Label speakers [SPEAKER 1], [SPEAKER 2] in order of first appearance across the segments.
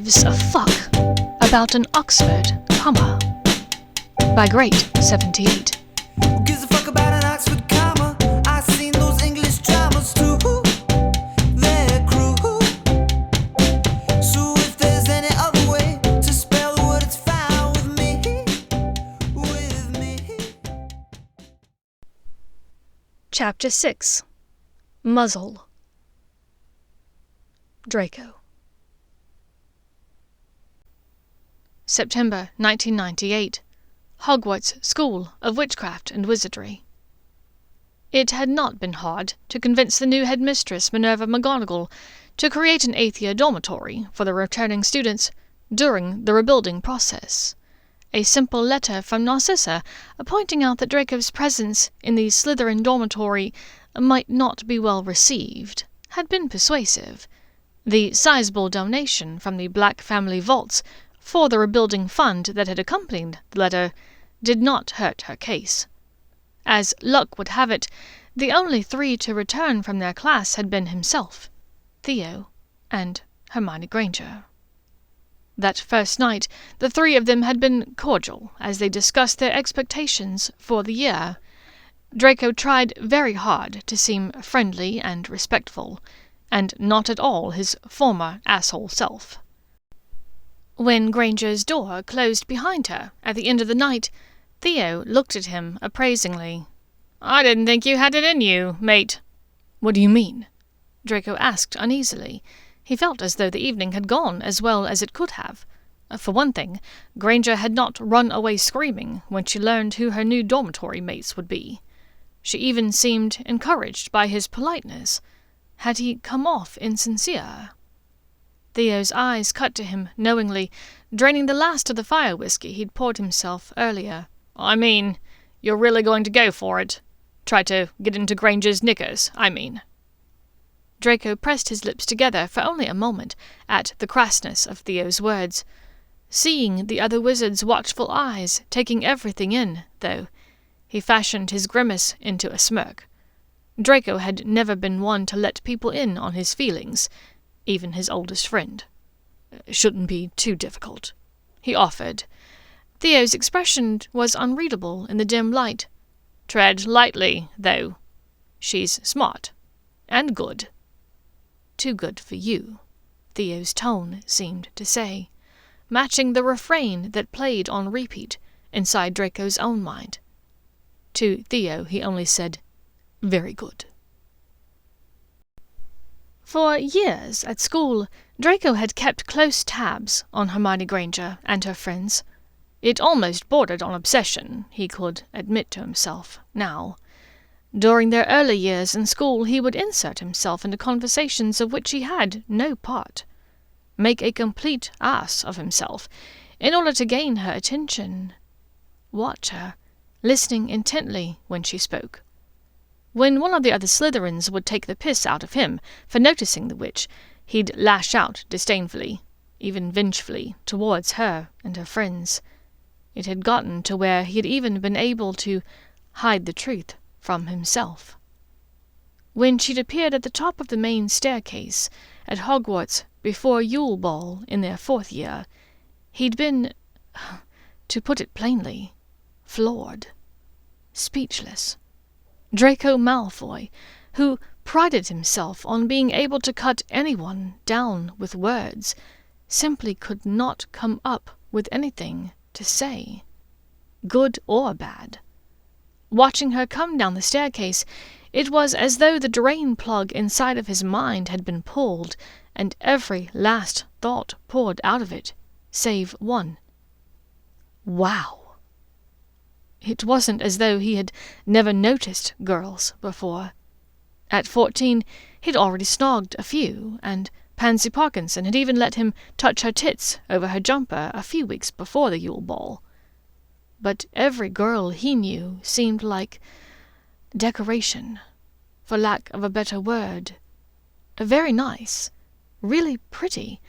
[SPEAKER 1] gives a fuck about an Oxford comma? By Great 78.
[SPEAKER 2] Who gives a fuck about an Oxford comma? I've seen those English dramas too. They're cruel. So if there's any other way to spell the word, it's fine with me. With me.
[SPEAKER 1] Chapter 6. Muzzle. Draco. September 1998. Hogwarts School of Witchcraft and Wizardry. It had not been hard to convince the new headmistress Minerva McGonagall to create an 8th-year dormitory for the returning students during the rebuilding process. A simple letter from Narcissa pointing out that Draco's presence in the Slytherin dormitory might not be well received had been persuasive. The sizable donation from the Black family vaults for the rebuilding fund that had accompanied the letter did not hurt her case. As luck would have it, the only 3 to return from their class had been himself, Theo, and Hermione Granger. That first night, the 3 of them had been cordial as they discussed their expectations for the year. Draco tried very hard to seem friendly and respectful, and not at all his former asshole self. When Granger's door closed behind her at the end of the night, Theo looked at him appraisingly. "I didn't think you had it in you, mate." "What do you mean?" Draco asked uneasily. He felt as though the evening had gone as well as it could have. For one thing, Granger had not run away screaming when she learned who her new dormitory mates would be. She even seemed encouraged by his politeness. Had he come off insincere? Theo's eyes cut to him knowingly, draining the last of the fire whiskey he'd poured himself earlier. "I mean, you're really going to go for it? Try to get into Granger's knickers, I mean." Draco pressed his lips together for only a moment at the crassness of Theo's words. Seeing the other wizard's watchful eyes taking everything in, though, he fashioned his grimace into a smirk. Draco had never been one to let people in on his feelings, even his oldest friend. "Shouldn't be too difficult," he offered. Theo's expression was unreadable in the dim light. "Tread lightly, though. She's smart. And good." "Too good for you," Theo's tone seemed to say, matching the refrain that played on repeat inside Draco's own mind. To Theo he only said, "Very good." For years at school, Draco had kept close tabs on Hermione Granger and her friends. It almost bordered on obsession, he could admit to himself now. During their early years in school, he would insert himself into conversations of which he had no part, make a complete ass of himself in order to gain her attention, watch her, listening intently when she spoke. When one of the other Slytherins would take the piss out of him for noticing the witch, he'd lash out disdainfully, even vengefully, towards her and her friends. It had gotten to where he had even been able to hide the truth from himself. When she'd appeared at the top of the main staircase at Hogwarts before Yule Ball in their 4th year, he'd been, to put it plainly, floored, speechless. Draco Malfoy, who prided himself on being able to cut anyone down with words, simply could not come up with anything to say, good or bad. Watching her come down the staircase, it was as though the drain plug inside of his mind had been pulled, and every last thought poured out of it, save one. Wow! It wasn't as though he had never noticed girls before. At 14, he'd already snogged a few, and Pansy Parkinson had even let him touch her tits over her jumper a few weeks before the Yule Ball. But every girl he knew seemed like decoration, for lack of a better word. Very nice, really pretty,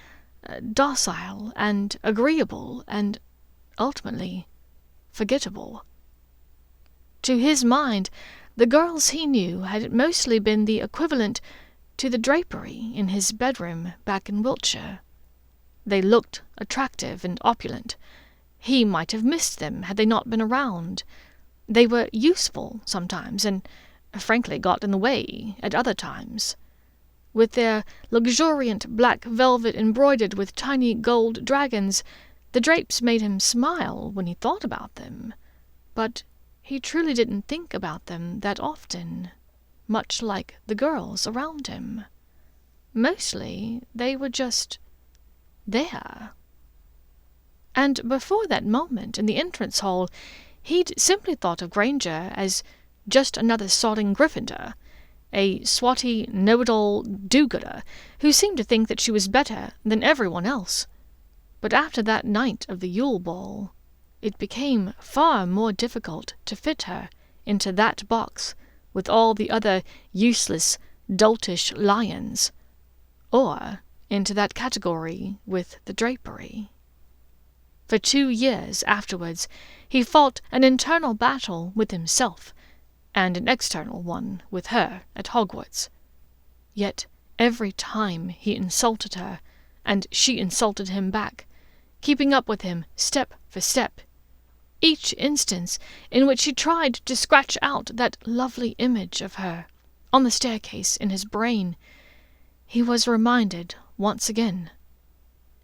[SPEAKER 1] docile and agreeable, and ultimately forgettable. To his mind, the girls he knew had mostly been the equivalent to the drapery in his bedroom back in Wiltshire. They looked attractive and opulent. He might have missed them had they not been around. They were useful sometimes, and frankly got in the way at other times. With their luxuriant black velvet embroidered with tiny gold dragons, the drapes made him smile when he thought about them. But he truly didn't think about them that often, much like the girls around him. Mostly they were just there. And before that moment in the entrance hall, he'd simply thought of Granger as just another sodding Gryffindor, a swotty, know-it-all do-gooder who seemed to think that she was better than everyone else. But after that night of the Yule Ball, it became far more difficult to fit her into that box with all the other useless, doltish lions, or into that category with the drapery. For 2 years afterwards, he fought an internal battle with himself, and an external one with her at Hogwarts. Yet every time he insulted her, and she insulted him back, keeping up with him step for step. Each instance in which he tried to scratch out that lovely image of her on the staircase in his brain, he was reminded once again.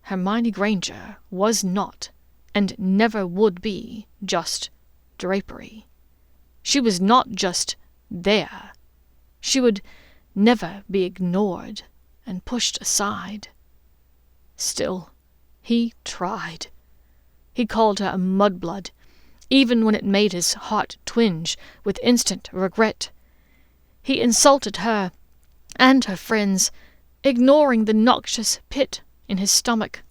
[SPEAKER 1] Hermione Granger was not, and never would be, just drapery. She was not just there. She would never be ignored and pushed aside. Still, he tried. He called her a mudblood, even when it made his heart twinge with instant regret. He insulted her and her friends, ignoring the noxious pit in his stomach.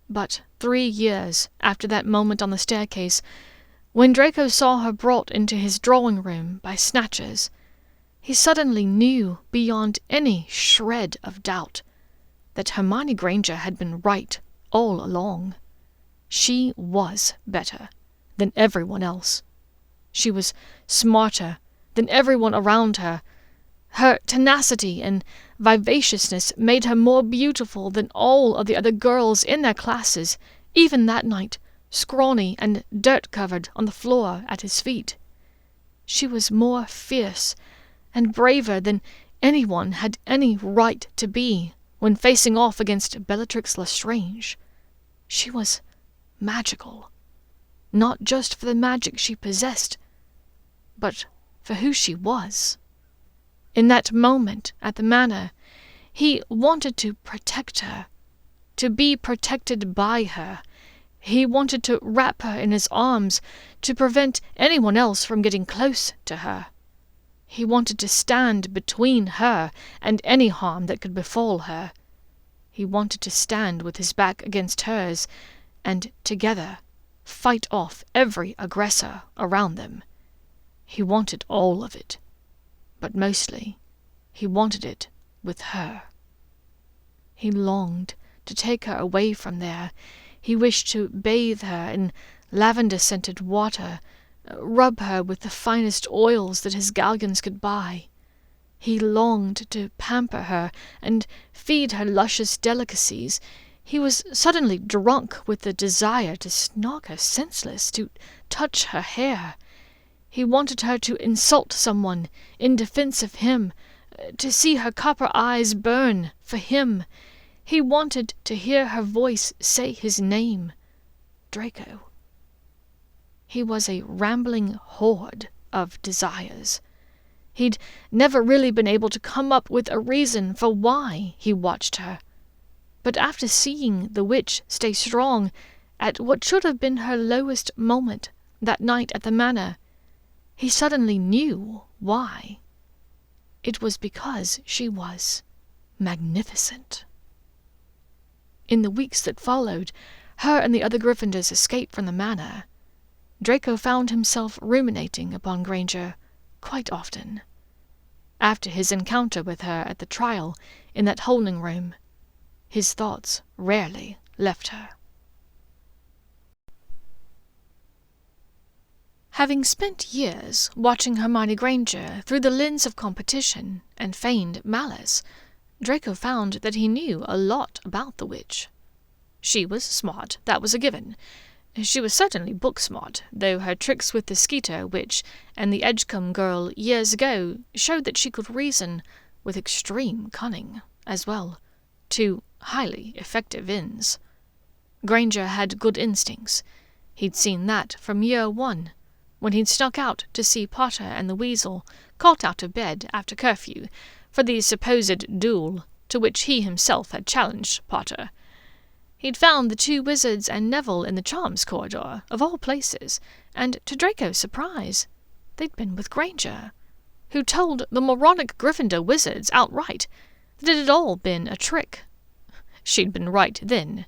[SPEAKER 1] But 3 years after that moment on the staircase, when Draco saw her brought into his drawing room by snatchers, he suddenly knew beyond any shred of doubt that Hermione Granger had been right all along. She was better than everyone else. She was smarter than everyone around her. Her tenacity and vivaciousness made her more beautiful than all of the other girls in their classes, even that night, scrawny and dirt-covered on the floor at his feet. She was more fierce and braver than anyone had any right to be when facing off against Bellatrix Lestrange. She was magical, not just for the magic she possessed, but for who she was. In that moment at the manor, he wanted to protect her, to be protected by her. He wanted to wrap her in his arms, to prevent anyone else from getting close to her. He wanted to stand between her and any harm that could befall her. He wanted to stand with his back against hers, and together fight off every aggressor around them. He wanted all of it, but mostly he wanted it with her. He longed to take her away from there. He wished to bathe her in lavender-scented water, rub her with the finest oils that his galleons could buy. He longed to pamper her and feed her luscious delicacies. He was suddenly drunk with the desire to snog her senseless, to touch her hair. He wanted her to insult someone in defense of him, to see her copper eyes burn for him. He wanted to hear her voice say his name, Draco. He was a rambling horde of desires. He'd never really been able to come up with a reason for why he watched her. But after seeing the witch stay strong at what should have been her lowest moment that night at the manor, he suddenly knew why. It was because she was magnificent. In the weeks that followed, her and the other Gryffindors escaped from the manor. Draco found himself ruminating upon Granger quite often. After his encounter with her at the trial in that holding room, his thoughts rarely left her. Having spent years watching Hermione Granger through the lens of competition and feigned malice, Draco found that he knew a lot about the witch. She was smart, that was a given. She was certainly book-smart, though her tricks with the Skeeter Witch and the Edgecombe girl years ago showed that she could reason with extreme cunning as well, to highly effective ends. Granger had good instincts. He'd seen that from year one, when he'd snuck out to see Potter and the Weasel caught out of bed after curfew for the supposed duel to which he himself had challenged Potter. He'd found the two wizards and Neville in the Charms corridor, of all places, and to Draco's surprise, they'd been with Granger, who told the moronic Gryffindor wizards outright that it had all been a trick. She'd been right then,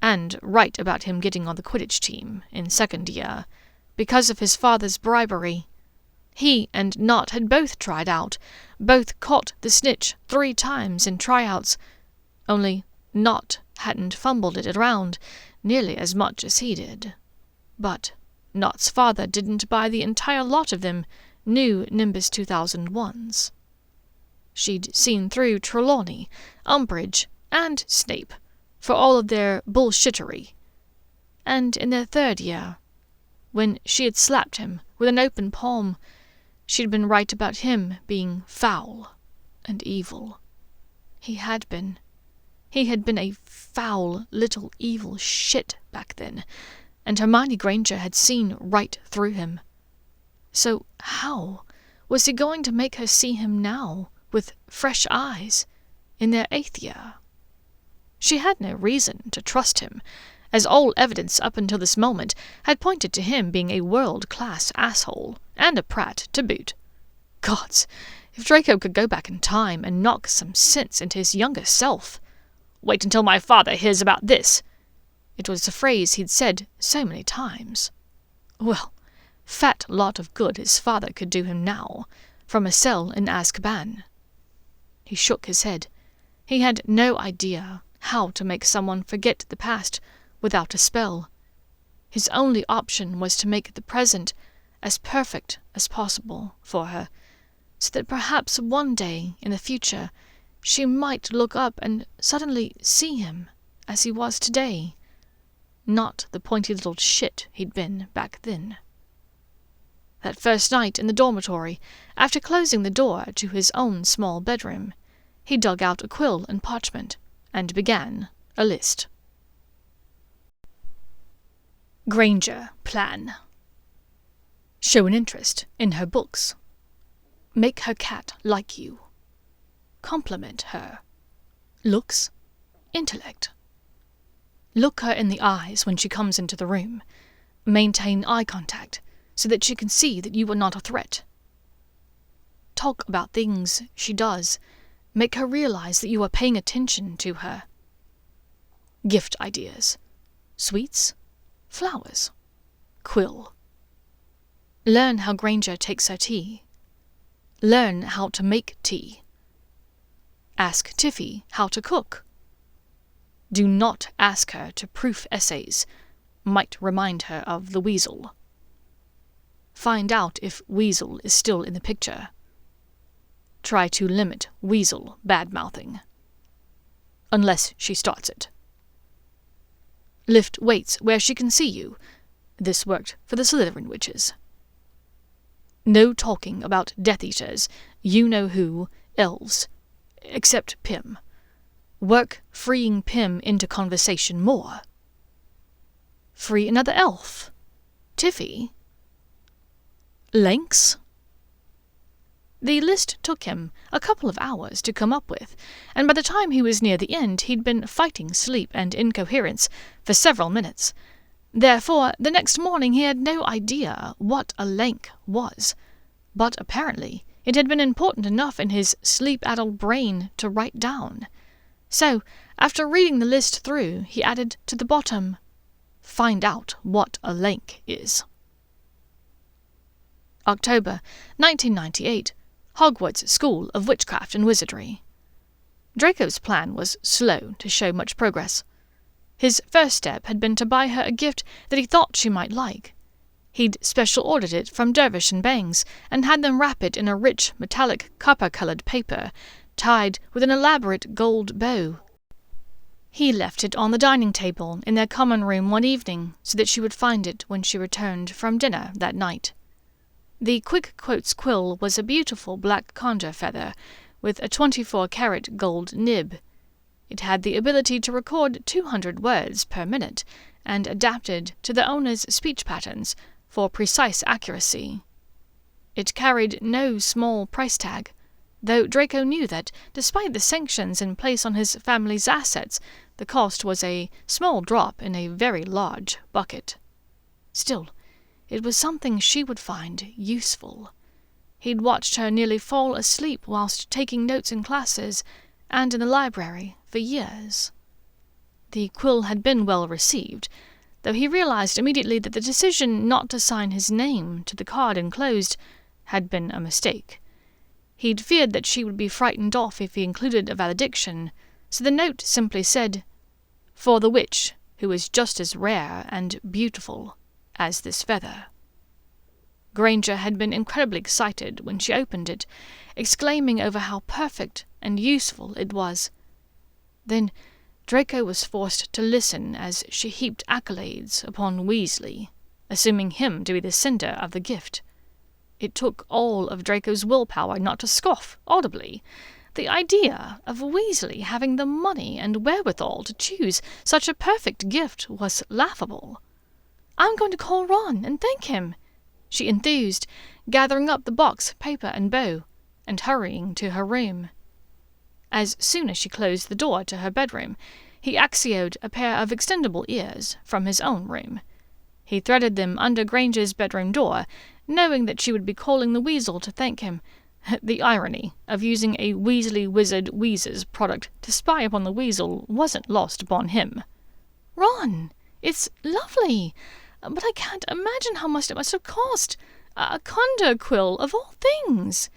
[SPEAKER 1] and right about him getting on the Quidditch team in second year, because of his father's bribery. He and Nott had both tried out, both caught the snitch 3 times in tryouts, only Nott hadn't fumbled it around nearly as much as he did. But Nott's father didn't buy the entire lot of them new Nimbus 2001s. She'd seen through Trelawney, Umbridge, and Snape for all of their bullshittery. And in their 3rd year, when she had slapped him with an open palm, she'd been right about him being foul and evil. He had been. He had been a foul little evil shit back then, and Hermione Granger had seen right through him. So how was he going to make her see him now, with fresh eyes, in their 8th year? She had no reason to trust him, as all evidence up until this moment had pointed to him being a world-class asshole, and a prat to boot. Gods, if Draco could go back in time and knock some sense into his younger self. "Wait until my father hears about this." It was a phrase he'd said so many times. Well, fat lot of good his father could do him now, from a cell in Azkaban. He shook his head. He had no idea how to make someone forget the past without a spell. His only option was to make the present as perfect as possible for her, so that perhaps one day in the future she might look up and suddenly see him as he was today, not the pointy little shit he'd been back then. That first night in the dormitory, after closing the door to his own small bedroom, he dug out a quill and parchment and began a list. Granger plan. Show an interest in her books. Make her cat like you. Compliment her. Looks, intellect. Look her in the eyes when she comes into the room. Maintain eye contact so that she can see that you are not a threat. Talk about things she does. Make her realize that you are paying attention to her. Gift ideas. Sweets, flowers, quill. Learn how Granger takes her tea. Learn how to make tea. Ask Tiffy how to cook. Do not ask her to proof essays. Might remind her of the Weasel. Find out if Weasel is still in the picture. Try to limit Weasel bad-mouthing. Unless she starts it. Lift weights where she can see you. This worked for the Slytherin witches. No talking about Death Eaters, you-know-who, elves. Except Pym. Work freeing Pym into conversation more. Free another elf. Tiffy. Lynx. The list took him a couple of hours to come up with, and by the time he was near the end he'd been fighting sleep and incoherence for several minutes. Therefore, the next morning he had no idea what a lank was, but apparently it had been important enough in his sleep-addled brain to write down. So, after reading the list through, he added to the bottom, "Find out what a lank is." October 1998, Hogwarts School of Witchcraft and Wizardry. Draco's plan was slow to show much progress. His first step had been to buy her a gift that he thought she might like. He'd special-ordered it from Dervish and Bangs, and had them wrap it in a rich, metallic, copper-coloured paper, tied with an elaborate gold bow. He left it on the dining table in their common room one evening so that she would find it when she returned from dinner that night. The Quick Quotes quill was a beautiful black conda feather with a 24-carat gold nib. It had the ability to record 200 words per minute and adapted to the owner's speech patterns for precise accuracy. It carried no small price tag, though Draco knew that, despite the sanctions in place on his family's assets, the cost was a small drop in a very large bucket. Still, it was something she would find useful. He'd watched her nearly fall asleep whilst taking notes in classes and in the library for years. The quill had been well received, though he realized immediately that the decision not to sign his name to the card enclosed had been a mistake. He'd feared that she would be frightened off if he included a valediction, so the note simply said, "For the witch, who is just as rare and beautiful as this feather." Granger had been incredibly excited when she opened it, exclaiming over how perfect and useful it was. Then Draco was forced to listen as she heaped accolades upon Weasley, assuming him to be the sender of the gift. It took all of Draco's willpower not to scoff audibly. The idea of Weasley having the money and wherewithal to choose such a perfect gift was laughable. "I'm going to call Ron and thank him," she enthused, gathering up the box, paper, and bow, and hurrying to her room. As soon as she closed the door to her bedroom, he axioed a pair of extendable ears from his own room. He threaded them under Granger's bedroom door, knowing that she would be calling the weasel to thank him. The irony of using a Weasley Wizard Wheezes product to spy upon the weasel wasn't lost upon him. "Ron, it's lovely, but I can't imagine how much it must have cost. A conda quill, of all things."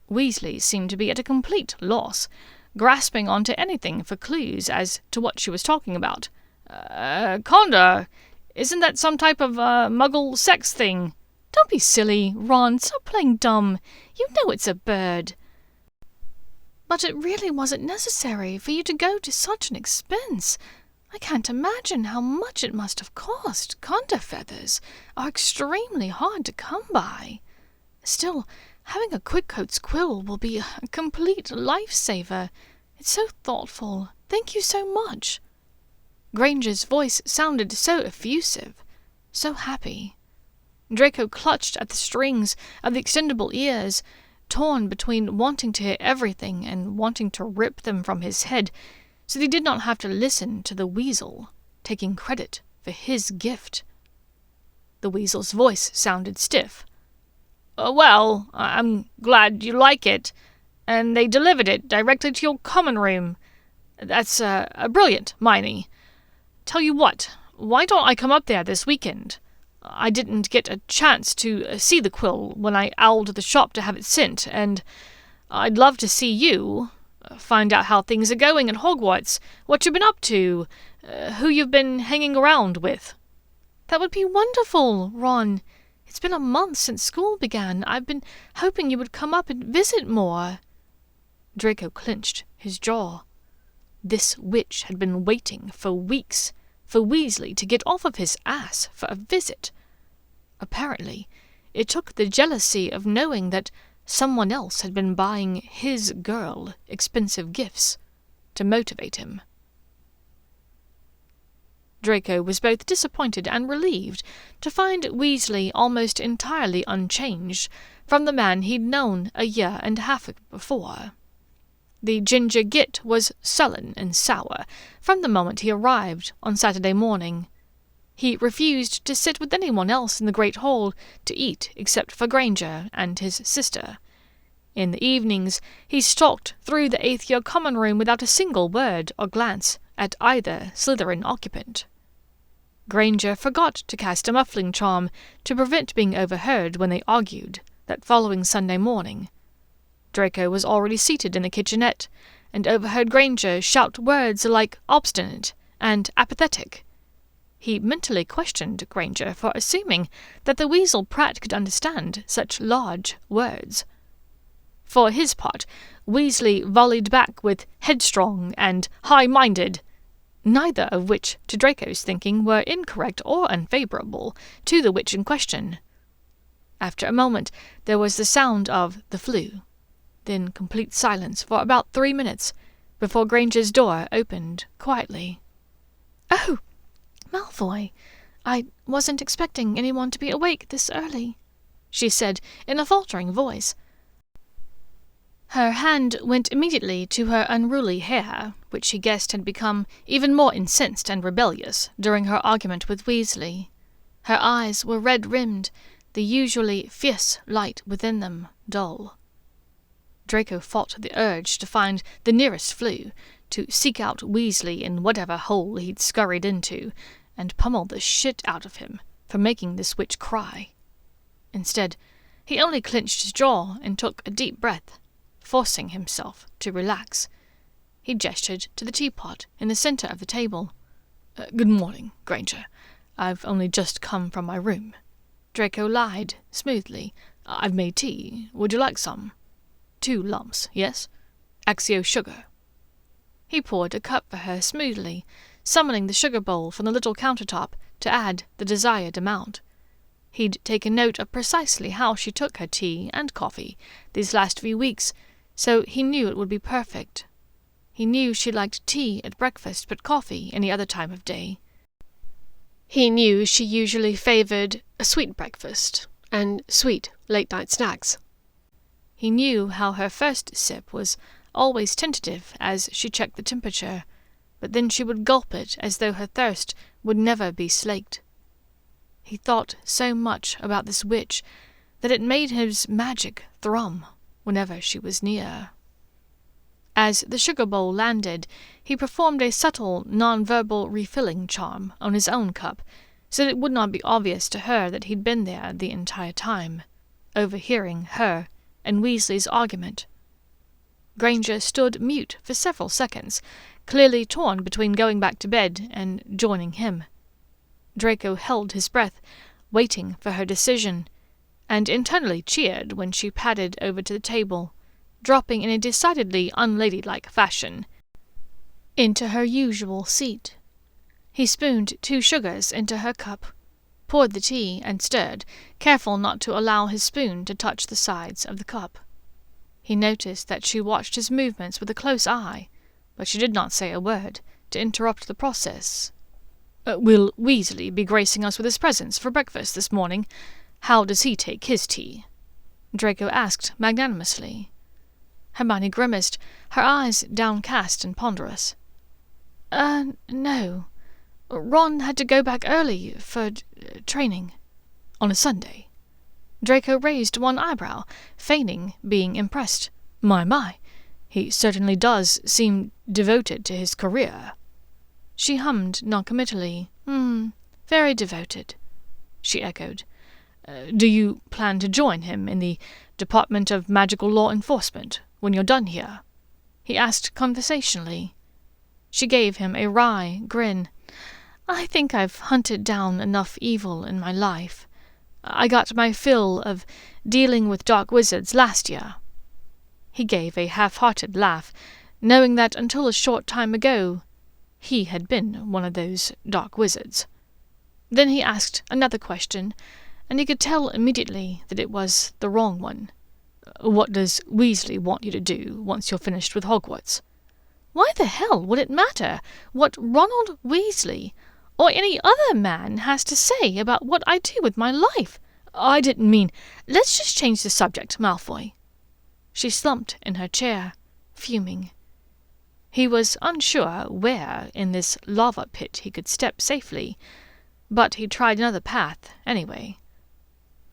[SPEAKER 1] Weasley seemed to be at a complete loss, grasping onto anything for clues as to what she was talking about. Conda? Isn't that some type of muggle sex thing?" "Don't be silly, Ron. Stop playing dumb. You know it's a bird." "But it really wasn't necessary for you to go to such an expense. I can't imagine how much it must have cost. Conda feathers are extremely hard to come by. Still, having a Quick Coats quill will be a complete lifesaver. It's so thoughtful. Thank you so much." Granger's voice sounded so effusive, so happy. Draco clutched at the strings of the extendable ears, torn between wanting to hear everything and wanting to rip them from his head, so that he did not have to listen to the weasel taking credit for his gift. The weasel's voice sounded stiff. "Well, I'm glad you like it, and they delivered it directly to your common room. That's brilliant, Miney. Tell you what, why don't I come up there this weekend? I didn't get a chance to see the quill when I owled to the shop to have it sent, and I'd love to see you, find out how things are going at Hogwarts, what you've been up to, who you've been hanging around with." "That would be wonderful, Ron. It's been a month since school began. I've been hoping you would come up and visit more." Draco clenched his jaw. This witch had been waiting for weeks for Weasley to get off of his ass for a visit. Apparently, it took the jealousy of knowing that someone else had been buying his girl expensive gifts to motivate him. Draco was both disappointed and relieved to find Weasley almost entirely unchanged from the man he'd known a year and a half before. The ginger git was sullen and sour from the moment he arrived on Saturday morning. He refused to sit with anyone else in the Great Hall to eat except for Granger and his sister. In the evenings, he stalked through the eighth-year common room without a single word or glance at either Slytherin occupant. Granger forgot to cast a muffling charm to prevent being overheard when they argued that following Sunday morning. Draco was already seated in the kitchenette, and overheard Granger shout words like obstinate and apathetic. He mentally questioned Granger for assuming that the weasel Pratt could understand such large words. For his part, Weasley volleyed back with headstrong and high-minded, neither of which, to Draco's thinking, were incorrect or unfavourable to the witch in question. After a moment there was the sound of the flue, then complete silence for about 3 minutes, before Granger's door opened quietly. "Oh, Malfoy, I wasn't expecting anyone to be awake this early," she said in a faltering voice. Her hand went immediately to her unruly hair, which she guessed had become even more incensed and rebellious during her argument with Weasley. Her eyes were red-rimmed, the usually fierce light within them dull. Draco fought the urge to find the nearest flue, to seek out Weasley in whatever hole he'd scurried into, and pummel the shit out of him for making this witch cry. Instead, he only clenched his jaw and took a deep breath, forcing himself to relax. He gestured to the teapot in the center of the table. "Good morning, Granger. I've only just come from my room." Draco lied smoothly. "I've made tea. Would you like some?" 2 lumps, yes? Axio sugar." He poured a cup for her smoothly, summoning the sugar bowl from the little countertop to add the desired amount. He'd taken note of precisely how she took her tea and coffee these last few weeks, so he knew it would be perfect. He knew she liked tea at breakfast but coffee any other time of day. He knew she usually favoured a sweet breakfast and sweet late-night snacks. He knew how her first sip was always tentative as she checked the temperature, but then she would gulp it as though her thirst would never be slaked. He thought so much about this witch that it made his magic thrum whenever she was near. As the sugar bowl landed, he performed a subtle, non-verbal refilling charm on his own cup, so that it would not be obvious to her that he'd been there the entire time, overhearing her and Weasley's argument. Granger stood mute for several seconds, clearly torn between going back to bed and joining him. Draco held his breath, waiting for her decision, and internally cheered when she padded over to the table, dropping in a decidedly unladylike fashion into her usual seat. He spooned 2 sugars into her cup, poured the tea, and stirred, careful not to allow his spoon to touch the sides of the cup. He noticed that she watched his movements with a close eye, but she did not say a word to interrupt the process. "Will Weasley be gracing us with his presence for breakfast this morning? How does he take his tea?" Draco asked magnanimously. Hermione grimaced, her eyes downcast and ponderous. No. Ron had to go back early for training." "On a Sunday?" Draco raised one eyebrow, feigning being impressed. My, he certainly does seem devoted to his career." She hummed noncommittally. Very devoted," she echoed. "Do you plan to join him in the Department of Magical Law Enforcement when you're done here?" he asked conversationally. She gave him a wry grin. "I think I've hunted down enough evil in my life. I got my fill of dealing with dark wizards last year." He gave a half-hearted laugh, knowing that until a short time ago he had been one of those dark wizards. Then he asked another question, and he could tell immediately that it was the wrong one. "What does Weasley want you to do once you're finished with Hogwarts?" Why the hell would it matter what Ronald Weasley or any other man has to say about what I do with my life? I didn't mean... Let's just change the subject, Malfoy. She slumped in her chair, fuming. He was unsure where in this lava pit he could step safely, but he tried another path anyway.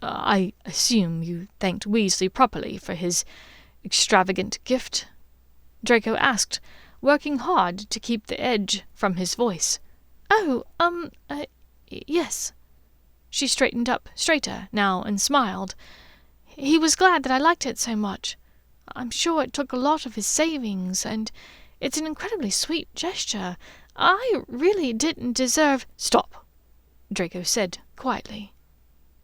[SPEAKER 1] I assume you thanked Weasley properly for his extravagant gift?" Draco asked, working hard to keep the edge from his voice. Yes." She straightened up straighter now and smiled. "He was glad that I liked it so much. I'm sure it took a lot of his savings, and it's an incredibly sweet gesture. I really didn't deserve—" "Stop," Draco said quietly.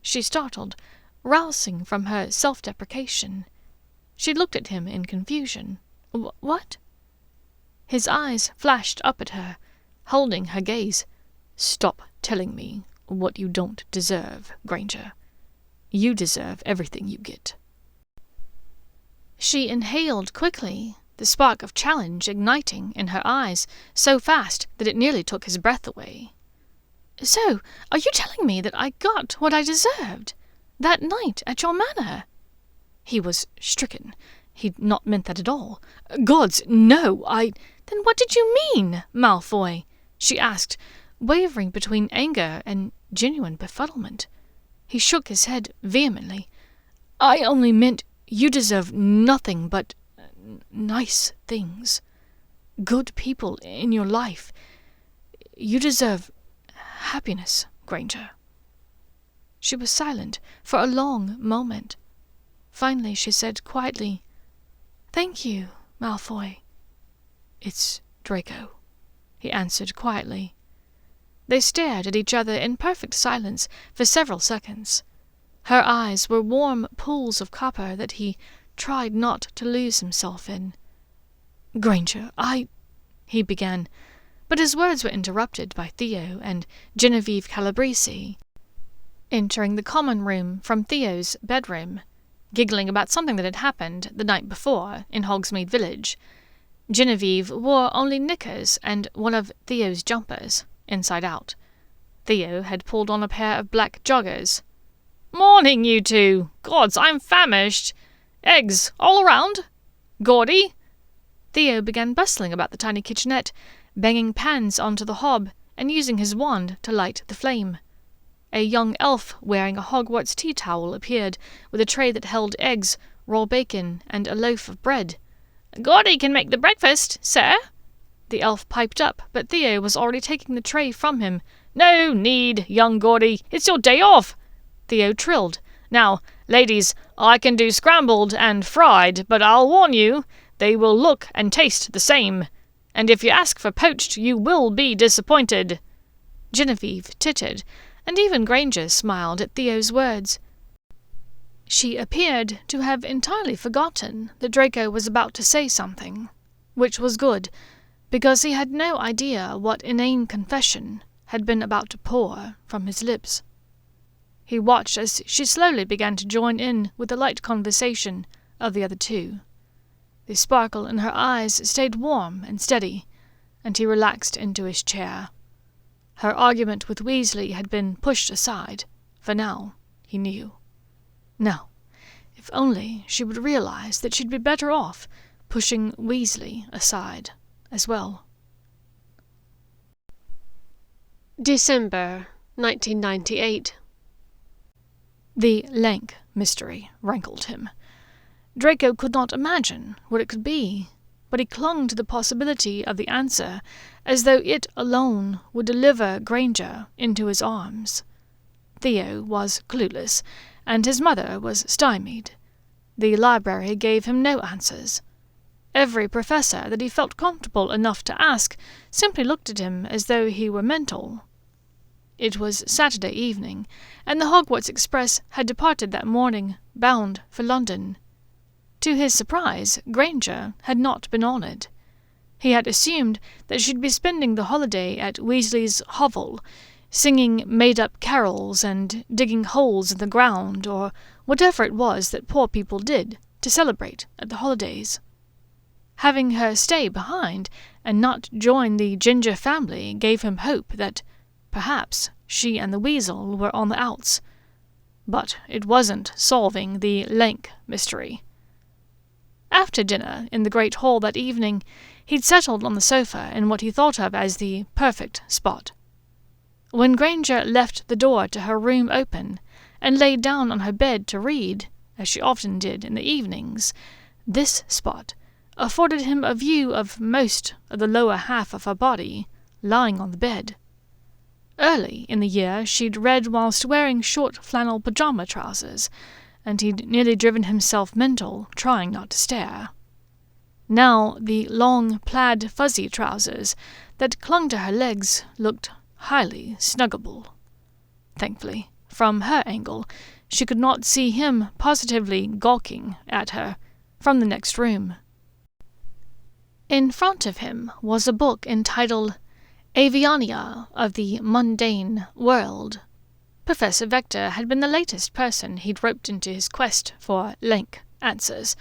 [SPEAKER 1] She startled, rousing from her self-deprecation. She looked at him in confusion. What? His eyes flashed up at her, holding her gaze. Stop telling me what you don't deserve, Granger. You deserve everything you get. She inhaled quickly, the spark of challenge igniting in her eyes so fast that it nearly took his breath away. So, are you telling me that I got what I deserved? That night at your manor? He was stricken. He'd not meant that at all. Gods, no, Then what did you mean, Malfoy? She asked, wavering between anger and genuine befuddlement. He shook his head vehemently. I only meant you deserve nothing but nice things. Good people in your life. You deserve happiness, Granger. She was silent for a long moment. Finally she said quietly, Thank you, Malfoy. It's Draco, he answered quietly. They stared at each other in perfect silence for several seconds. Her eyes were warm pools of copper that he tried not to lose himself in. Granger, he began, but his words were interrupted by Theo and Genevieve Calabrese, entering the common room from Theo's bedroom, giggling about something that had happened the night before in Hogsmeade Village. Genevieve wore only knickers and one of Theo's jumpers, inside out. Theo had pulled on a pair of black joggers. Morning, you two! Gods, I'm famished! Eggs all around? Gordy? Theo began bustling about the tiny kitchenette, banging pans onto the hob and using his wand to light the flame. A young elf wearing a Hogwarts tea towel appeared with a tray that held eggs, raw bacon, and a loaf of bread. Gordy can make the breakfast, sir. The elf piped up, but Theo was already taking the tray from him. No need, young Gordy. It's your day off. Theo trilled. Now, ladies, I can do scrambled and fried, but I'll warn you, they will look and taste the same. And if you ask for poached, you will be disappointed. Genevieve tittered, and even Granger smiled at Theo's words. She appeared to have entirely forgotten that Draco was about to say something, which was good, because he had no idea what inane confession had been about to pour from his lips. He watched as she slowly began to join in with the light conversation of the other two. The sparkle in her eyes stayed warm and steady, and he relaxed into his chair. Her argument with Weasley had been pushed aside, for now, he knew. Now, if only she would realize that she'd be better off pushing Weasley aside as well.
[SPEAKER 3] December 1998.
[SPEAKER 1] The lank mystery rankled him. Draco could not imagine what it could be, but he clung to the possibility of the answer as though it alone would deliver Granger into his arms. Theo was clueless, and his mother was stymied. The library gave him no answers. Every professor that he felt comfortable enough to ask simply looked at him as though he were mental. It was Saturday evening, and the Hogwarts Express had departed that morning, bound for London. To his surprise, Granger had not been on it. He had assumed that she'd be spending the holiday at Weasley's hovel, singing made-up carols and digging holes in the ground, or whatever it was that poor people did to celebrate at the holidays. Having her stay behind and not join the Ginger family gave him hope that perhaps she and the Weasel were on the outs. But it wasn't solving the lank mystery. After dinner in the great hall that evening, he'd settled on the sofa in what he thought of as the perfect spot. When Granger left the door to her room open and lay down on her bed to read, as she often did in the evenings, this spot afforded him a view of most of the lower half of her body lying on the bed. Early in the year she'd read whilst wearing short flannel pajama trousers, and he'd nearly driven himself mental trying not to stare. Now the long plaid fuzzy trousers that clung to her legs looked highly snuggable. Thankfully, from her angle, she could not see him positively gawking at her, from the next room. In front of him was a book entitled Aviania of the Mundane World. Professor Vector had been the latest person he'd roped into his quest for lank answers.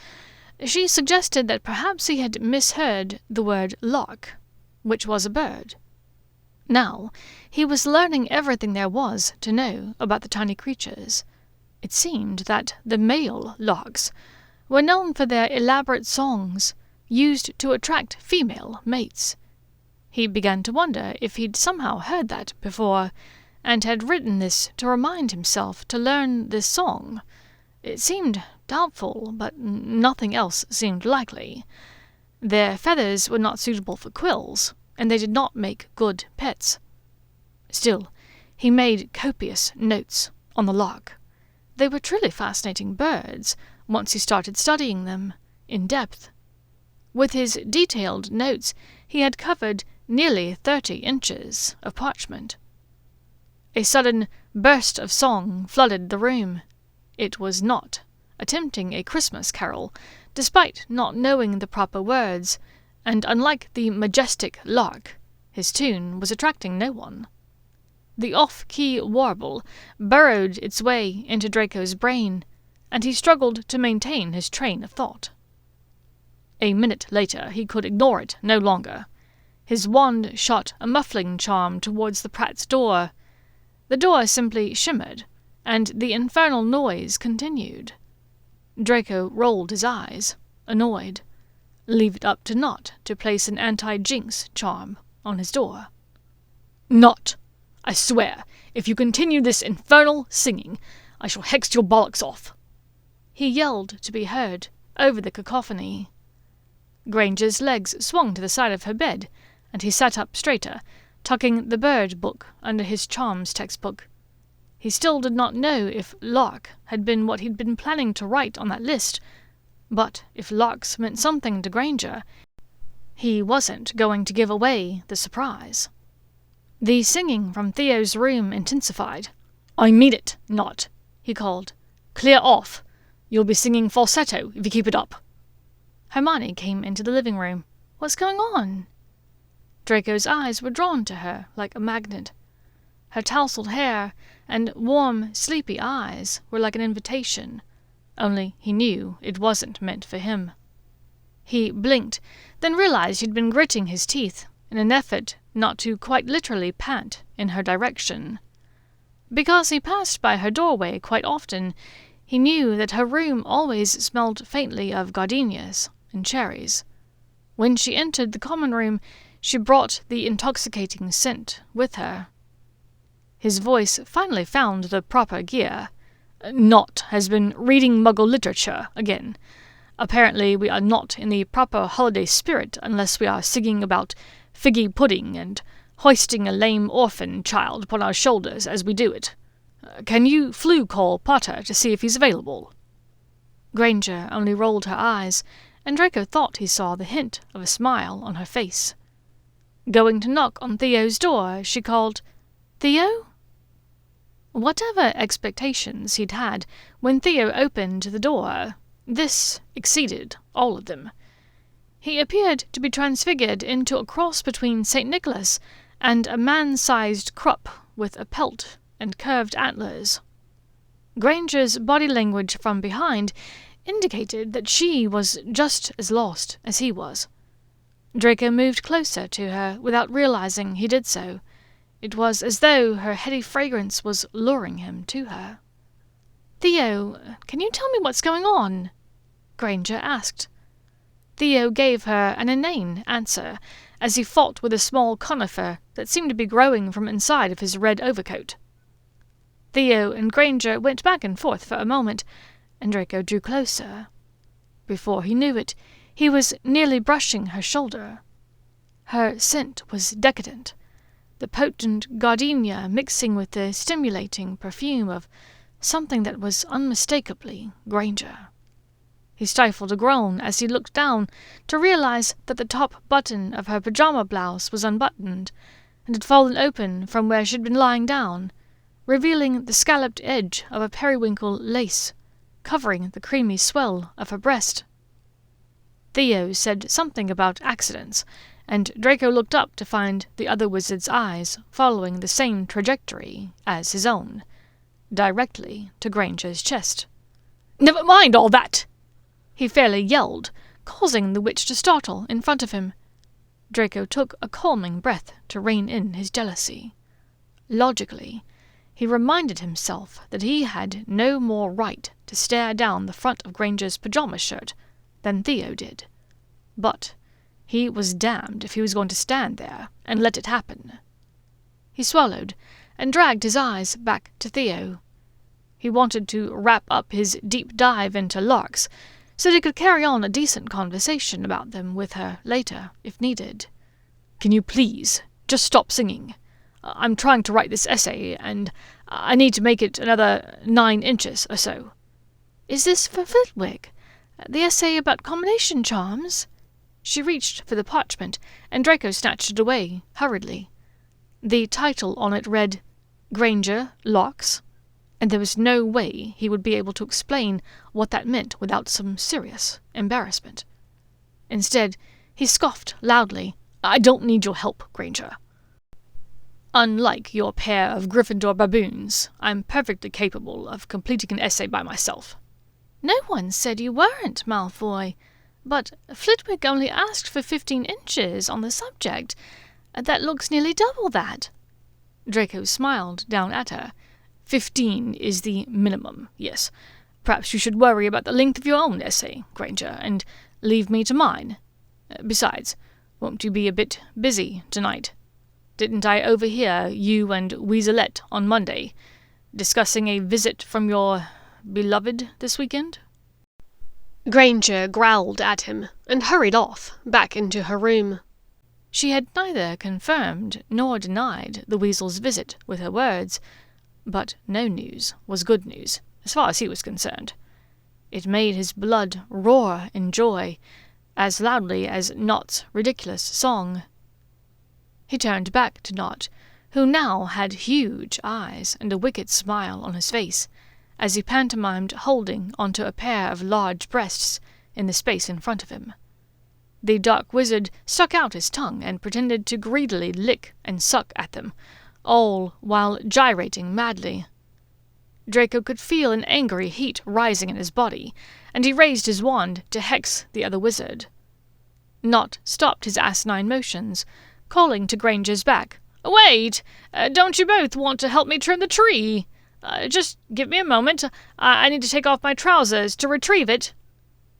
[SPEAKER 1] She suggested that perhaps he had misheard the word lark, which was a bird. Now, he was learning everything there was to know about the tiny creatures. It seemed that the male larks were known for their elaborate songs, used to attract female mates. He began to wonder if he'd somehow heard that before, and had written this to remind himself to learn this song. It seemed doubtful, but nothing else seemed likely. Their feathers were not suitable for quills, and they did not make good pets. Still, he made copious notes on the lark. They were truly fascinating birds, once he started studying them in depth. With his detailed notes, he had covered nearly 30 inches of parchment. A sudden burst of song flooded the room. It was not attempting a Christmas carol, despite not knowing the proper words, and unlike the majestic lark, his tune was attracting no one. The off-key warble burrowed its way into Draco's brain, and he struggled to maintain his train of thought. A minute later he could ignore it no longer. His wand shot a muffling charm towards the Pratt's door. The door simply shimmered, and the infernal noise continued. Draco rolled his eyes, annoyed. Leave it up to Not to place an anti-jinx charm on his door. "Not! I swear, if you continue this infernal singing, I shall hex your bollocks off!" he yelled to be heard over the cacophony. Granger's legs swung to the side of her bed, and he sat up straighter, tucking the bird book under his charms textbook. He still did not know if lark had been what he'd been planning to write on that list, but if larks meant something to Granger, he wasn't going to give away the surprise. The singing from Theo's room intensified. "I mean it, Not," he called. "Clear off. You'll be singing falsetto if you keep it up." Hermione came into the living room. "What's going on?" Draco's eyes were drawn to her like a magnet. Her tousled hair and warm, sleepy eyes were like an invitation, only he knew it wasn't meant for him. He blinked, then realized he'd been gritting his teeth in an effort not to quite literally pant in her direction. Because he passed by her doorway quite often, he knew that her room always smelled faintly of gardenias and cherries. When she entered the common room, she brought the intoxicating scent with her. His voice finally found the proper gear. "Not has been reading Muggle literature again. Apparently we are not in the proper holiday spirit unless we are singing about figgy pudding and hoisting a lame orphan child upon our shoulders as we do it. Can you flu call Potter to see if he's available?" Granger only rolled her eyes, and Draco thought he saw the hint of a smile on her face. Going to knock on Theo's door, she called, "Theo?" Whatever expectations he'd had when Theo opened the door, this exceeded all of them. He appeared to be transfigured into a cross between St. Nicholas and a man-sized Krupp with a pelt and curved antlers. Granger's body language from behind indicated that she was just as lost as he was. Draco moved closer to her without realizing he did so. It was as though her heady fragrance was luring him to her. "Theo, can you tell me what's going on?" Granger asked. Theo gave her an inane answer as he fought with a small conifer that seemed to be growing from inside of his red overcoat. Theo and Granger went back and forth for a moment, and Draco drew closer. Before he knew it, he was nearly brushing her shoulder. Her scent was decadent, the potent gardenia mixing with the stimulating perfume of something that was unmistakably Granger. He stifled a groan as he looked down to realize that the top button of her pajama blouse was unbuttoned and had fallen open from where she'd been lying down, revealing the scalloped edge of a periwinkle lace, covering the creamy swell of her breast. Theo said something about accidents, and Draco looked up to find the other wizard's eyes following the same trajectory as his own, directly to Granger's chest. "Never mind all that!" he fairly yelled, causing the witch to startle in front of him. Draco took a calming breath to rein in his jealousy. Logically, he reminded himself that he had no more right to stare down the front of Granger's pyjama shirt than Theo did. But he was damned if he was going to stand there and let it happen. He swallowed and dragged his eyes back to Theo. He wanted to wrap up his deep dive into larks so that he could carry on a decent conversation about them with her later, if needed. "Can you please just stop singing? I'm trying to write this essay, and I need to make it another 9 inches or so."
[SPEAKER 3] "Is this for Flitwick? The essay about combination charms?"
[SPEAKER 1] She reached for the parchment, and Draco snatched it away, hurriedly. The title on it read, "Granger, Locks," and there was no way he would be able to explain what that meant without some serious embarrassment. Instead, he scoffed loudly, "I don't need your help, Granger. Unlike your pair of Gryffindor baboons, I'm perfectly capable of completing an essay by myself."
[SPEAKER 3] "No one said you weren't, Malfoy. But Flitwick only asked for 15 inches on the subject. That looks nearly double that."
[SPEAKER 1] Draco smiled down at her. 15 is the minimum, yes. Perhaps you should worry about the length of your own essay, Granger, and leave me to mine. Besides, won't you be a bit busy tonight? Didn't I overhear you and Weaselette on Monday discussing a visit from your beloved this weekend?"
[SPEAKER 3] Granger growled at him and hurried off, back into her room.
[SPEAKER 1] She had neither confirmed nor denied the weasel's visit with her words, but no news was good news, as far as he was concerned. It made his blood roar in joy, as loudly as Not's ridiculous song. He turned back to Not, who now had huge eyes and a wicked smile on his face, as he pantomimed holding onto a pair of large breasts in the space in front of him. The dark wizard stuck out his tongue and pretended to greedily lick and suck at them, all while gyrating madly. Draco could feel an angry heat rising in his body, and he raised his wand to hex the other wizard. Not stopped his asinine motions, calling to Granger's back, "Wait! Don't you both want to help me trim the tree? Just give me a moment. I need to take off my trousers to retrieve it."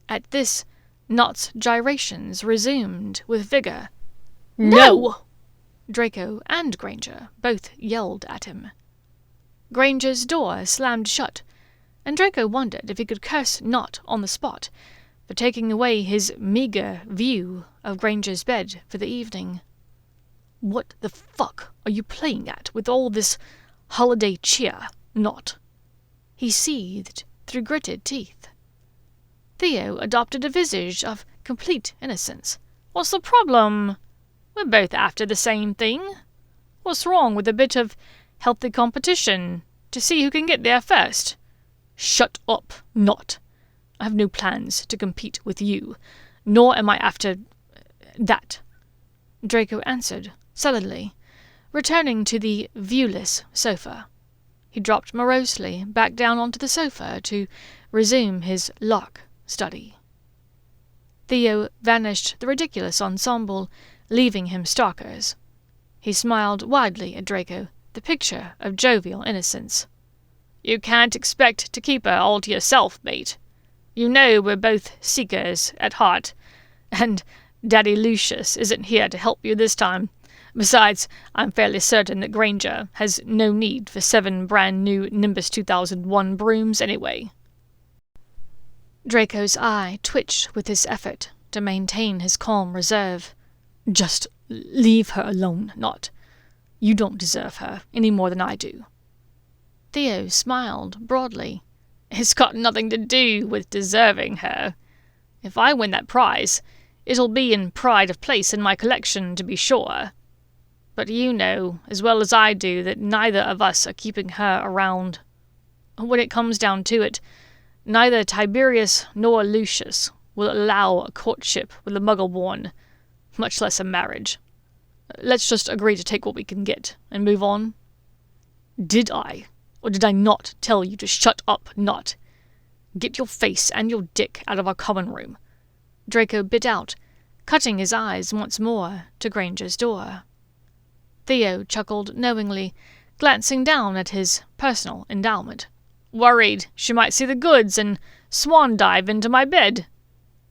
[SPEAKER 1] At this, Not's gyrations resumed with vigor.
[SPEAKER 3] "No!"
[SPEAKER 1] Draco and Granger both yelled at him. Granger's door slammed shut, and Draco wondered if he could curse Not on the spot for taking away his meagre view of Granger's bed for the evening. "What the fuck are you playing at with all this holiday cheer, Not?" he seethed through gritted teeth. Theo adopted a visage of complete innocence. "What's the problem? We're both after the same thing. What's wrong with a bit of healthy competition to see who can get there first?" "Shut up, Not. I have no plans to compete with you, nor am I after that," Draco answered sullenly, returning to the viewless sofa. He dropped morosely back down onto the sofa to resume his lark study. Theo vanished the ridiculous ensemble, leaving him starkers. He smiled widely at Draco, the picture of jovial innocence. "You can't expect to keep her all to yourself, mate. You know we're both seekers at heart, and Daddy Lucius isn't here to help you this time. Besides, I'm fairly certain that Granger has no need for 7 brand new Nimbus 2001 brooms anyway." Draco's eye twitched with his effort to maintain his calm reserve. "Just leave her alone, Not. You don't deserve her any more than I do." Theo smiled broadly. "It's got nothing to do with deserving her. If I win that prize, it'll be in pride of place in my collection, to be sure. But you know, as well as I do, that neither of us are keeping her around. When it comes down to it, neither Tiberius nor Lucius will allow a courtship with a muggle-born, much less a marriage. Let's just agree to take what we can get and move on. Did I, or did I not tell you to shut up, Nut? Get your face and your dick out of our common room, Draco bit out, cutting his eyes once more to Granger's door. Theo chuckled knowingly, glancing down at his personal endowment. Worried she might see the goods and swan dive into my bed.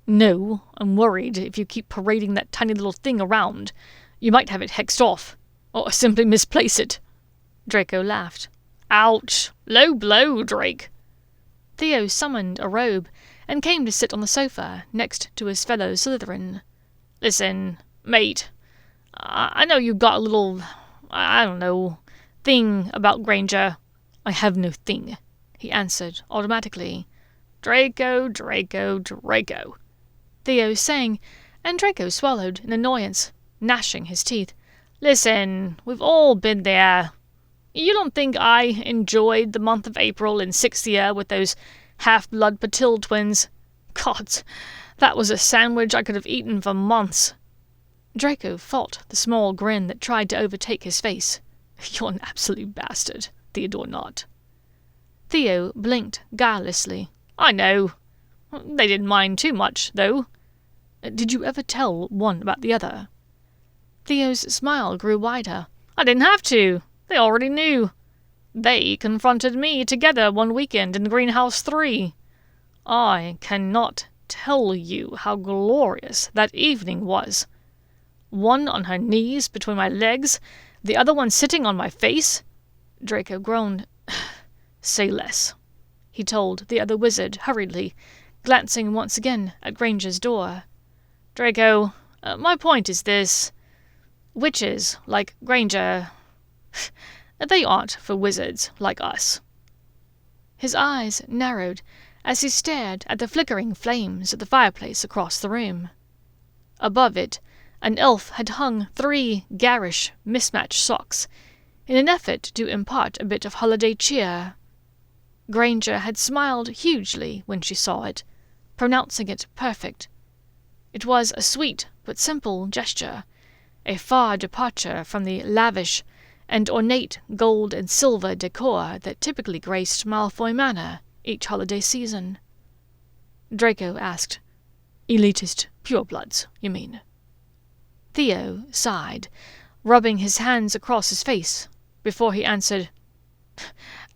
[SPEAKER 1] No, I'm worried if you keep parading that tiny little thing around, you might have it hexed off, or simply misplace it. Draco laughed. Ouch! Low blow, Drake. Theo summoned a robe and came to sit on the sofa next to his fellow Slytherin. Listen, mate, I know you got a little, I don't know, thing about Granger. I have no thing, he answered automatically. Draco, Draco, Draco, Theo sang, and Draco swallowed in annoyance, gnashing his teeth. Listen, we've all been there. You don't think I enjoyed the month of April in 6th year with those half-blood Patil twins? God, that was a sandwich I could have eaten for months. Draco fought the small grin that tried to overtake his face. You're an absolute bastard, Theodore Nott. Theo blinked guilelessly. I know. They didn't mind too much, though. Did you ever tell one about the other? Theo's smile grew wider. I didn't have to. They already knew. They confronted me together one weekend in Greenhouse 3. I cannot tell you how glorious that evening was. One on her knees between my legs, the other one sitting on my face. Draco groaned. Say less, he told the other wizard hurriedly, glancing once again at Granger's door. Draco, my point is this. Witches like Granger, they aren't for wizards like us. His eyes narrowed as he stared at the flickering flames of the fireplace across the room. Above it, an elf had hung 3 garish, mismatched socks in an effort to impart a bit of holiday cheer. Granger had smiled hugely when she saw it, pronouncing it perfect. It was a sweet but simple gesture, a far departure from the lavish and ornate gold and silver decor that typically graced Malfoy Manor each holiday season. Draco asked, Elitist purebloods, you mean? Theo sighed, rubbing his hands across his face, before he answered,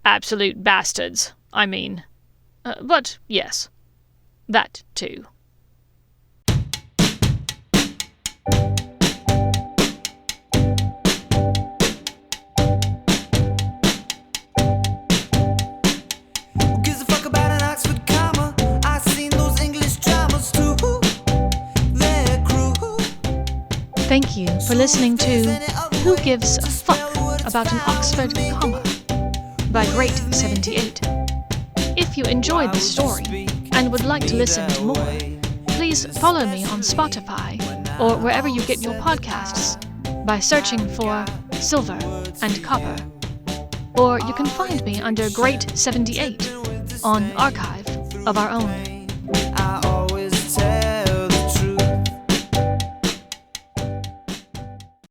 [SPEAKER 1] Absolute bastards, I mean. But yes, that too.
[SPEAKER 3] Thank you for listening to Who Gives a Fuck About an Oxford Comma by Great78. If you enjoyed the story and would like to listen to more, please follow me on Spotify or wherever you get your podcasts by searching for Silver and Copper. Or you can find me under Great78 on Archive of Our Own.